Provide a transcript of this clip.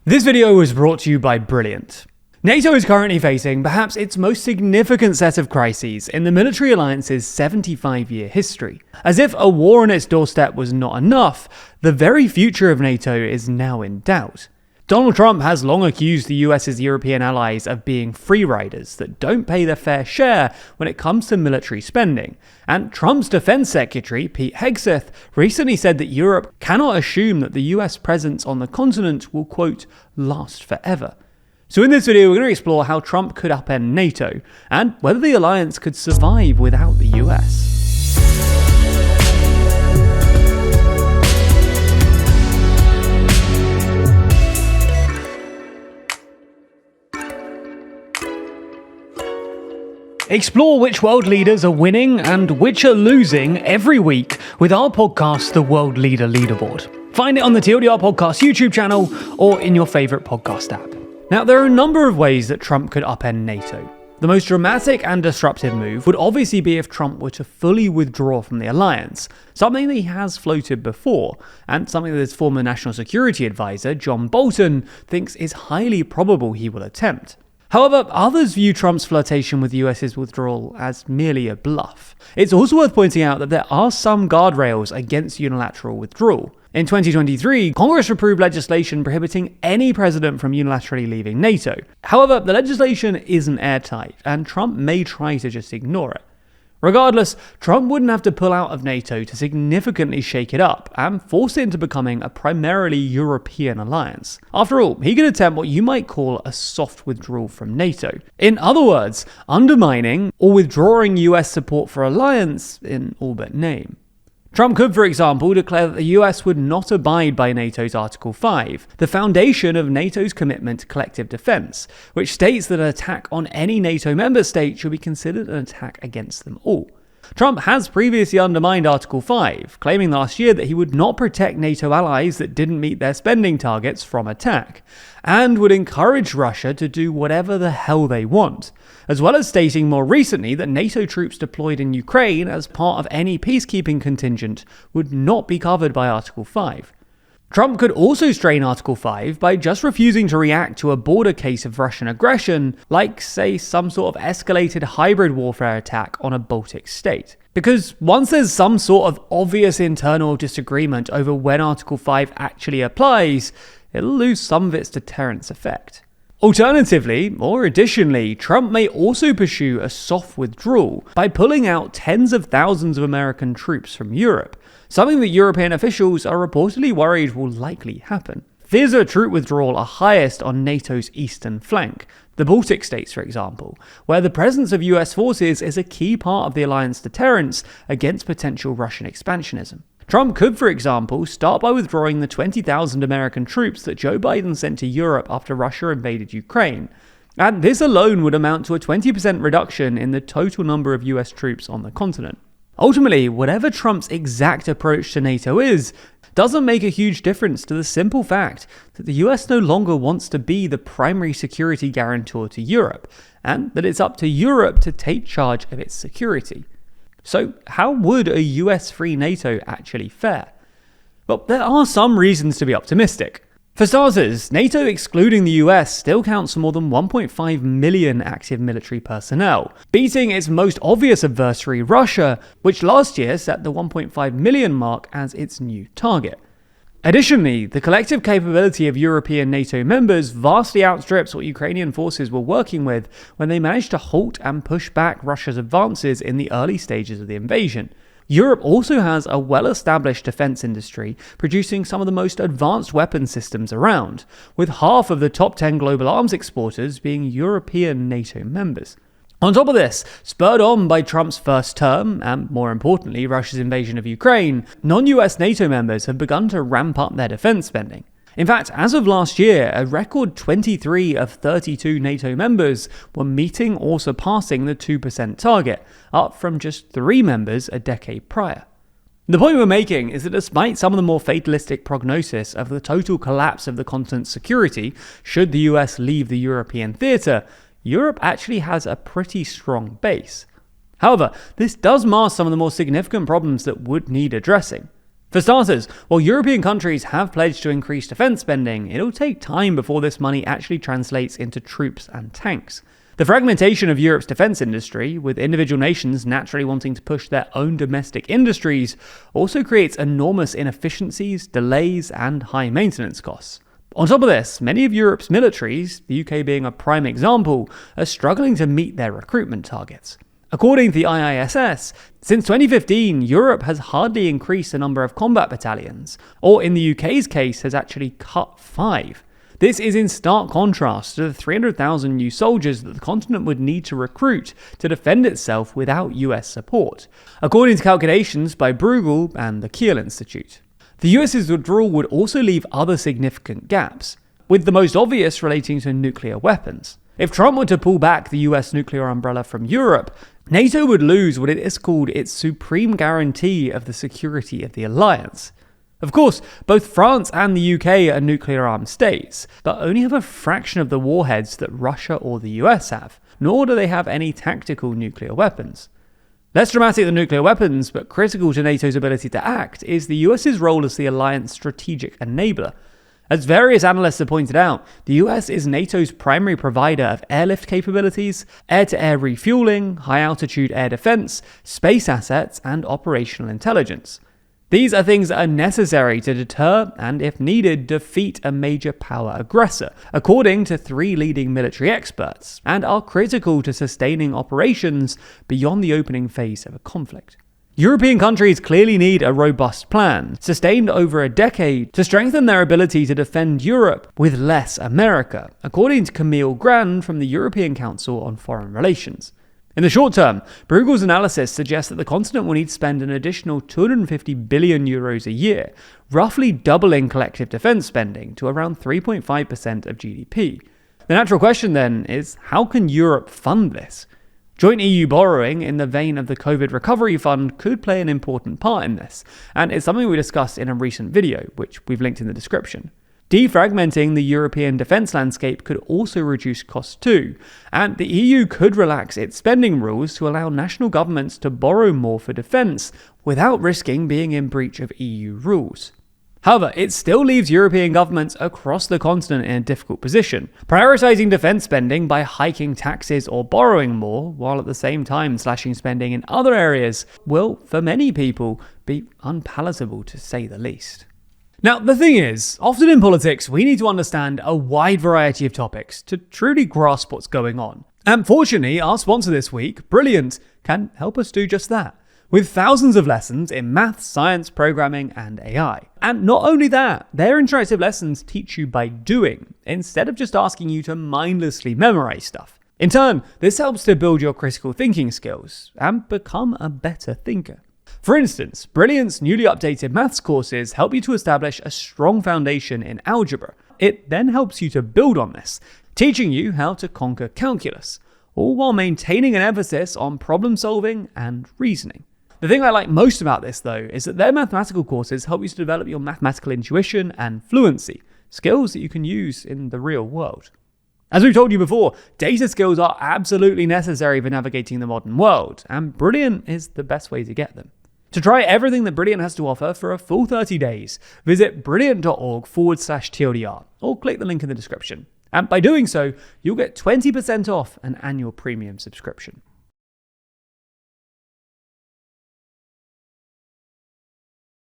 This video was brought to you by Brilliant. NATO is currently facing perhaps its most significant set of crises in the military alliance's 75-year history. As if a war on its doorstep was not enough, the very future of NATO is now in doubt. Donald Trump has long accused the US's European allies of being free riders that don't pay their fair share when it comes to military spending. And Trump's defense secretary, Pete Hegseth, recently said that Europe cannot assume that the US presence on the continent will, quote, last forever. So in this video, we're going to explore how Trump could upend NATO and whether the alliance could survive without the US. Explore which world leaders are winning and which are losing every week with our podcast, The World Leader Leaderboard. Find it on the TLDR Podcast YouTube channel or in your favourite podcast app. Now, there are a number of ways that Trump could upend NATO. The most dramatic and disruptive move would obviously be if Trump were to fully withdraw from the alliance, something that he has floated before, and something that his former national security advisor, John Bolton, thinks is highly probable he will attempt. However, others view Trump's flirtation with the US's withdrawal as merely a bluff. It's also worth pointing out that there are some guardrails against unilateral withdrawal. In 2023, Congress approved legislation prohibiting any president from unilaterally leaving NATO. However, the legislation isn't airtight, and Trump may try to just ignore it. Regardless, Trump wouldn't have to pull out of NATO to significantly shake it up and force it into becoming a primarily European alliance. After all, he could attempt what you might call a soft withdrawal from NATO. In other words, undermining or withdrawing US support for alliance in all but name. Trump could, for example, declare that the US would not abide by NATO's Article 5, the foundation of NATO's commitment to collective defense, which states that an attack on any NATO member state should be considered an attack against them all. Trump has previously undermined Article 5, claiming last year that he would not protect NATO allies that didn't meet their spending targets from attack, and would encourage Russia to do whatever the hell they want, as well as stating more recently that NATO troops deployed in Ukraine as part of any peacekeeping contingent would not be covered by Article 5. Trump could also strain Article 5 by just refusing to react to a border case of Russian aggression, like, say, some sort of escalated hybrid warfare attack on a Baltic state. Because once there's some sort of obvious internal disagreement over when Article 5 actually applies, it'll lose some of its deterrence effect. Alternatively, or additionally, Trump may also pursue a soft withdrawal by pulling out tens of thousands of American troops from Europe, something that European officials are reportedly worried will likely happen. Fears of a troop withdrawal are highest on NATO's eastern flank, the Baltic states for example, where the presence of US forces is a key part of the alliance's deterrence against potential Russian expansionism. Trump could, for example, start by withdrawing the 20,000 American troops that Joe Biden sent to Europe after Russia invaded Ukraine. And this alone would amount to a 20% reduction in the total number of US troops on the continent. Ultimately, whatever Trump's exact approach to NATO is, doesn't make a huge difference to the simple fact that the US no longer wants to be the primary security guarantor to Europe, and that it's up to Europe to take charge of its security. So how would a US-free NATO actually fare? Well, there are some reasons to be optimistic. For starters, NATO excluding the US still counts for more than 1.5 million active military personnel, beating its most obvious adversary, Russia, which last year set the 1.5 million mark as its new target. Additionally, the collective capability of European NATO members vastly outstrips what Ukrainian forces were working with when they managed to halt and push back Russia's advances in the early stages of the invasion. Europe also has a well-established defense industry producing some of the most advanced weapon systems around, with half of the top 10 global arms exporters being European NATO members. On top of this, spurred on by Trump's first term, and more importantly Russia's invasion of Ukraine, non-US NATO members have begun to ramp up their defense spending. In fact, as of last year, a record 23 of 32 NATO members were meeting or surpassing the 2% target, up from just 3 members a decade prior. The point we're making is that despite some of the more fatalistic prognosis of the total collapse of the continent's security should the US leave the European theatre, Europe actually has a pretty strong base. However, this does mask some of the more significant problems that would need addressing. For starters, while European countries have pledged to increase defence spending, it'll take time before this money actually translates into troops and tanks. The fragmentation of Europe's defence industry, with individual nations naturally wanting to push their own domestic industries, also creates enormous inefficiencies, delays, and high maintenance costs. On top of this, many of Europe's militaries, the UK being a prime example, are struggling to meet their recruitment targets. According to the IISS, since 2015, Europe has hardly increased the number of combat battalions, or in the UK's case, has actually cut 5. This is in stark contrast to the 300,000 new soldiers that the continent would need to recruit to defend itself without US support, according to calculations by Bruegel and the Kiel Institute. The US's withdrawal would also leave other significant gaps, with the most obvious relating to nuclear weapons. If Trump were to pull back the US nuclear umbrella from Europe, NATO would lose what it is called its supreme guarantee of the security of the alliance. Of course, both France and the UK are nuclear-armed states, but only have a fraction of the warheads that Russia or the US have, nor do they have any tactical nuclear weapons. Less dramatic than nuclear weapons, but critical to NATO's ability to act, is the US's role as the alliance strategic enabler. As various analysts have pointed out, the US is NATO's primary provider of airlift capabilities, air-to-air refueling, high-altitude air defense, space assets, and operational intelligence. These are things that are necessary to deter and, if needed, defeat a major power aggressor, according to 3 leading military experts, and are critical to sustaining operations beyond the opening phase of a conflict. European countries clearly need a robust plan, sustained over a decade, to strengthen their ability to defend Europe with less America, according to Camille Grand from the European Council on Foreign Relations. In the short term, Bruegel's analysis suggests that the continent will need to spend an additional €250 billion a year, roughly doubling collective defence spending to around 3.5% of GDP. The natural question then is, how can Europe fund this? Joint EU borrowing, in the vein of the COVID Recovery Fund, could play an important part in this, and it's something we discussed in a recent video, which we've linked in the description. Defragmenting the European defence landscape could also reduce costs too, and the EU could relax its spending rules to allow national governments to borrow more for defence without risking being in breach of EU rules. However, it still leaves European governments across the continent in a difficult position. Prioritising defence spending by hiking taxes or borrowing more, while at the same time slashing spending in other areas, will, for many people, be unpalatable to say the least. Now, the thing is, often in politics, we need to understand a wide variety of topics to truly grasp what's going on. And fortunately, our sponsor this week, Brilliant, can help us do just that, with thousands of lessons in maths, science, programming, and AI. And not only that, their interactive lessons teach you by doing, instead of just asking you to mindlessly memorize stuff. In turn, this helps to build your critical thinking skills and become a better thinker. For instance, Brilliant's newly updated maths courses help you to establish a strong foundation in algebra. It then helps you to build on this, teaching you how to conquer calculus, all while maintaining an emphasis on problem solving and reasoning. The thing I like most about this, though, is that their mathematical courses help you to develop your mathematical intuition and fluency, skills that you can use in the real world. As we've told you before, data skills are absolutely necessary for navigating the modern world, and Brilliant is the best way to get them. To try everything that Brilliant has to offer for a full 30 days, visit brilliant.org/TLDR or click the link in the description. And by doing so, you'll get 20% off an annual premium subscription.